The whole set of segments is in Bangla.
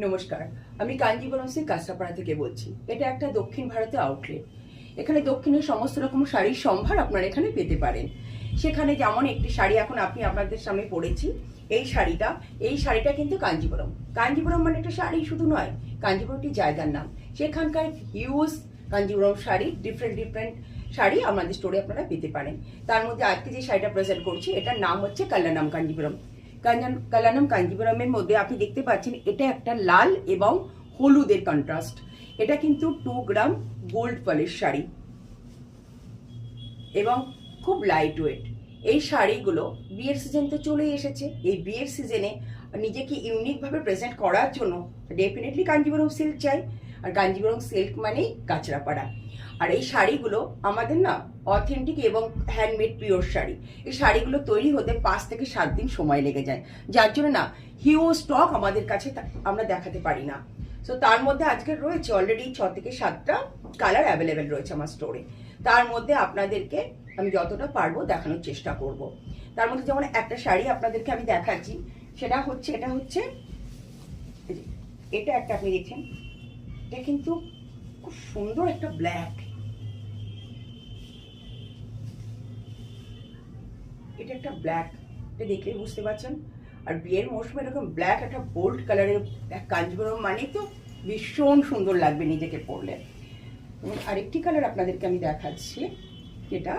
নমস্কার, আমি কাঞ্জিবরম সিল্ক কাঁচরাপাড়া থেকে বলছি। এটা একটা দক্ষিণ ভারতীয় আউটলেট। এখানে দক্ষিণের সমস্ত রকম শাড়ির সম্ভার আপনারা এখানে পেতে পারেন। সেখানে যেমন একটি শাড়ি এখন আপনাদের সামনে পরেছি, এই শাড়িটা কিন্তু কাঞ্জিবরম। কাঞ্জিবরম মানে একটা শাড়ি শুধু নয়, কাঞ্জিবরম একটি জায়গার নাম। সেখানকার হিউজ কাঞ্জিবরম শাড়ি, ডিফারেন্ট শাড়ি আমাদের স্টোরে আপনারা পেতে পারেন। তার মধ্যে আজকে যে শাড়িটা প্রেজেন্ট করছি, এটার নাম হচ্ছে কাল্যাণম কাঞ্জিবরম। কাল্যাণম কাঞ্জিবরমের মধ্যে আপনি দেখতে পাচ্ছেন এটা একটা লাল এবং হলুদের কন্ট্রাস্ট। এটা কিন্তু 2 গ্রাম গোল্ড পলিশ শাড়ি এবং খুব লাইট ওয়েট। এই শাড়িগুলো বিয়ের সিজন তো চলেই এসেছে। এই বিয়ের সিজনে নিজেকে ইউনিকভাবে প্রেজেন্ট করার জন্য ডেফিনেটলি কাঞ্জিবরম সিল্ক চাই। আর কাঞ্জিবরম সিল্ক মানেই কাঁচরাপাড়া। আর এই শাড়িগুলো আমাদের না অথেন্টিক এবং হ্যান্ডমেড পিওর শাড়ি। এই শাড়িগুলো তৈরি হতে 5 থেকে 7 দিন সময় লেগে যায়, যার জন্য না হিউজ স্টক আমাদের কাছে আমরা দেখাতে পারি না। সো তার মধ্যে আজকে রয়েছে অলরেডি 6 থেকে 7টা কালার অ্যাভেলেবেল রয়েছে আমার স্টোরে। তার মধ্যে আপনাদেরকে আমি যতটা পারবো দেখানোর চেষ্টা করব। তার মধ্যে যেমন একটা শাড়ি আপনাদেরকে আমি দেখাচ্ছি, এটা হচ্ছে এটা একটা আপনি দেখছেন, এটা কিন্তু খুব সুন্দর একটা ব্ল্যাক। এটা একটা ব্ল্যাক, এটা দেখলেই বুঝতে পারছেন। আর বিয়ের মৌসুমে এরকম ব্ল্যাক একটা বোল্ড কালারের কাঞ্জিবরম মানে তো ভীষণ সুন্দর লাগবে নিজেকে পরলে। এবং আরেকটি কালার আপনাদেরকে আমি দেখাচ্ছি, যেটা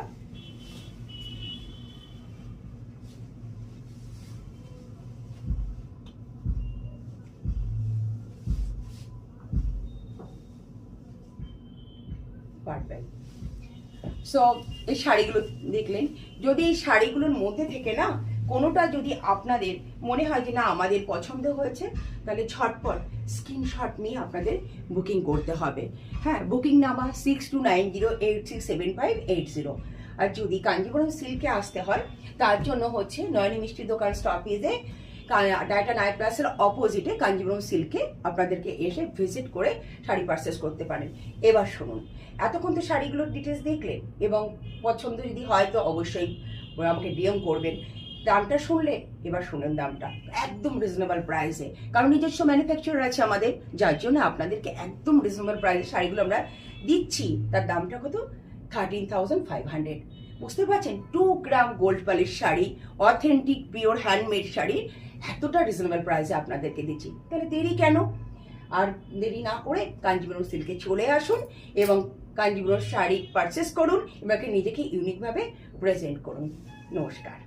পারফেক্ট। সো এই শাড়িগুলো দেখলেন, যদি এই শাড়িগুলোর মধ্যে থেকে না কোনোটা যদি আপনাদের মনে হয় যে না আমাদের পছন্দ হয়েছে, তাহলে ঝটপট স্ক্রিনশট নিয়ে আপনাদের বুকিং করতে হবে। হ্যাঁ, বুকিং নাম্বার 6290867580। আর যদি কাঞ্জিবরম সিল্কে আসতে হয়, তার জন্য হচ্ছে নয়নী মিষ্টি দোকান স্টপেজে ডায়টা নাইট প্লাসের অপোজিটে কাঞ্জিবরম সিল্কে আপনাদেরকে এসে ভিজিট করে শাড়ি পারচেস করতে পারেন। এবার শুনুন, এতক্ষণ তো শাড়িগুলোর ডিটেলস দেখলেন এবং পছন্দ যদি হয় তো অবশ্যই আমাকে ডিএম করবেন। দামটা শুনলে এবার শুনেন দামটা একদম রিজনেবল প্রাইসে, কারণ নিজস্ব ম্যানুফ্যাকচারার আছে আমাদের, যার জন্য আপনাদেরকে একদম রিজনেবল প্রাইসে শাড়িগুলো আমরা দিচ্ছি। তার দামটা কত? 13,500। বুঝতে পারছেন, 2 গ্রাম gold polish sari, authentic pure handmade sari এতটা রিজনেবল প্রাইসে আপনাদেরকে দিচ্ছি। তাহলে দেরি কেন? আর দেরি না করে কাঞ্জিবরম সিল্কে চলে আসুন এবং কাঞ্জিবরম শাড়ি পারচেস করুন এবং নিজেকে ইউনিকভাবে প্রেজেন্ট করুন। নমস্কার।